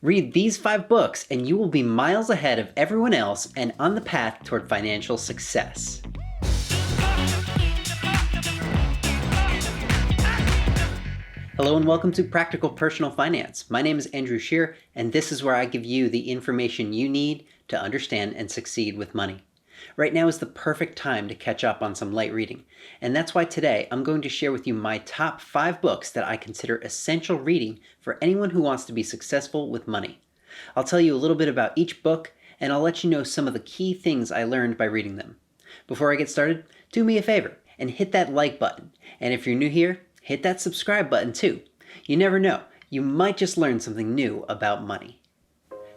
Read these 5 books and you will be miles ahead of everyone else and on the path toward financial success. Hello and welcome to Practical Personal Finance. My name is Andrew Shear, and this is where I give you the information you need to understand and succeed with money. Right now is the perfect time to catch up on some light reading, and that's why today I'm going to share with you my top 5 books that I consider essential reading for anyone who wants to be successful with money. I'll tell you a little bit about each book, and I'll let you know some of the key things I learned by reading them. Before I get started, do me a favor and hit that like button, and if you're new here, hit that subscribe button too. You never know, you might just learn something new about money.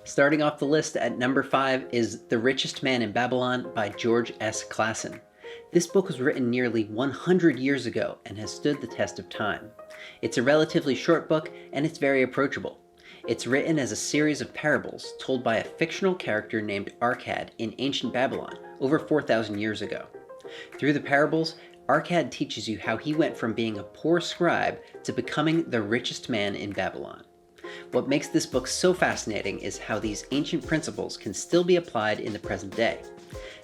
Starting off the list at number 5 is The Richest Man in Babylon by George S. Clason. This book was written nearly 100 years ago and has stood the test of time. It's a relatively short book and it's very approachable. It's written as a series of parables told by a fictional character named Arcad in ancient Babylon over 4,000 years ago. Through the parables, Arcad teaches you how he went from being a poor scribe to becoming the richest man in Babylon. What makes this book so fascinating is how these ancient principles can still be applied in the present day.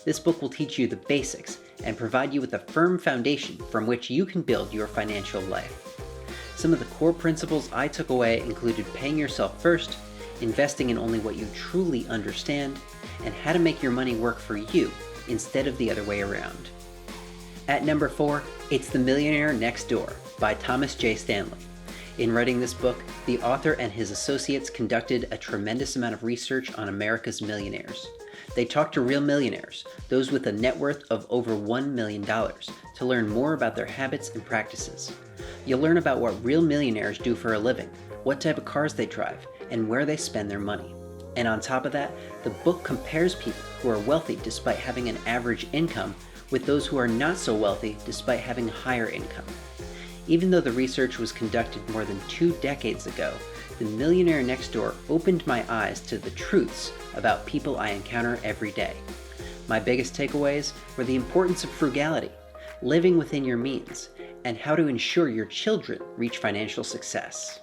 This book will teach you the basics and provide you with a firm foundation from which you can build your financial life. Some of the core principles I took away included paying yourself first, investing in only what you truly understand, and how to make your money work for you instead of the other way around. At number 4, it's The Millionaire Next Door by Thomas J. Stanley. In writing this book, the author and his associates conducted a tremendous amount of research on America's millionaires. They talked to real millionaires, those with a net worth of over $1 million, to learn more about their habits and practices. You'll learn about what real millionaires do for a living, what type of cars they drive, and where they spend their money. And on top of that, the book compares people who are wealthy despite having an average income with those who are not so wealthy despite having a higher income. Even though the research was conducted more than 2 decades ago, The Millionaire Next Door opened my eyes to the truths about people I encounter every day. My biggest takeaways were the importance of frugality, living within your means, and how to ensure your children reach financial success.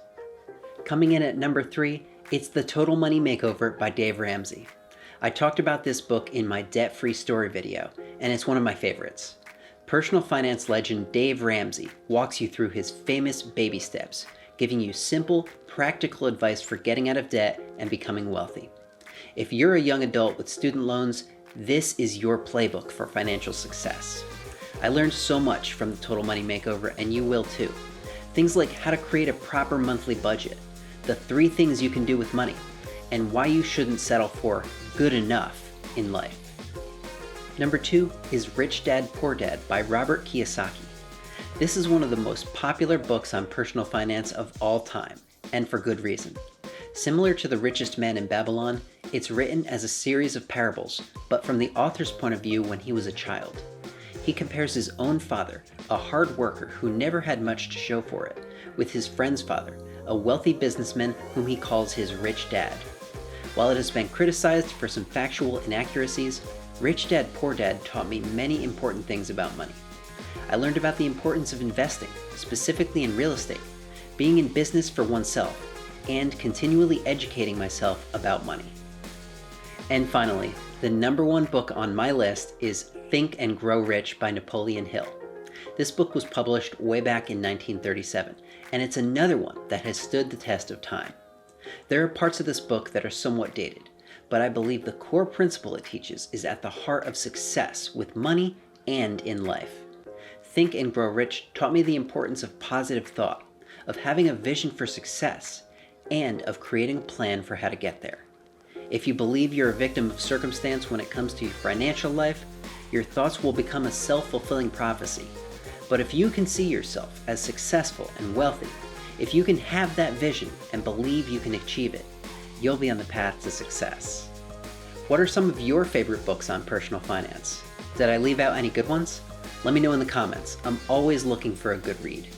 Coming in at number 3, it's The Total Money Makeover by Dave Ramsey. I talked about this book in my debt-free story video, and it's one of my favorites. Personal finance legend Dave Ramsey walks you through his famous baby steps, giving you simple, practical advice for getting out of debt and becoming wealthy. If you're a young adult with student loans, this is your playbook for financial success. I learned so much from the Total Money Makeover, and you will too. Things like how to create a proper monthly budget, the 3 things you can do with money, and why you shouldn't settle for good enough in life. Number 2 is Rich Dad Poor Dad by Robert Kiyosaki. This is one of the most popular books on personal finance of all time, and for good reason. Similar to The Richest Man in Babylon, it's written as a series of parables, but from the author's point of view when he was a child. He compares his own father, a hard worker who never had much to show for it, with his friend's father, a wealthy businessman whom he calls his rich dad. While it has been criticized for some factual inaccuracies, Rich Dad Poor Dad taught me many important things about money. I learned about the importance of investing, specifically in real estate, being in business for oneself, and continually educating myself about money. And finally, the number 1 book on my list is Think and Grow Rich by Napoleon Hill. This book was published way back in 1937, and it's another one that has stood the test of time. There are parts of this book that are somewhat dated, but I believe the core principle it teaches is at the heart of success with money and in life. Think and Grow Rich taught me the importance of positive thought, of having a vision for success, and of creating a plan for how to get there. If you believe you're a victim of circumstance when it comes to your financial life, your thoughts will become a self-fulfilling prophecy. But if you can see yourself as successful and wealthy, if you can have that vision and believe you can achieve it, you'll be on the path to success. What are some of your favorite books on personal finance? Did I leave out any good ones? Let me know in the comments. I'm always looking for a good read.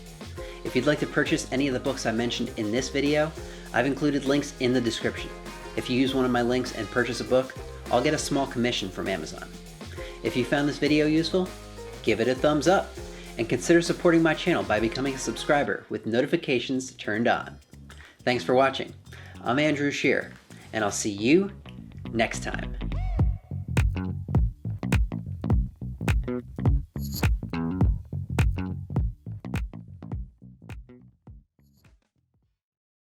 If you'd like to purchase any of the books I mentioned in this video, I've included links in the description. If you use one of my links and purchase a book, I'll get a small commission from Amazon. If you found this video useful, give it a thumbs up and consider supporting my channel by becoming a subscriber with notifications turned on. Thanks for watching. I'm Andrew Shear, and I'll see you next time.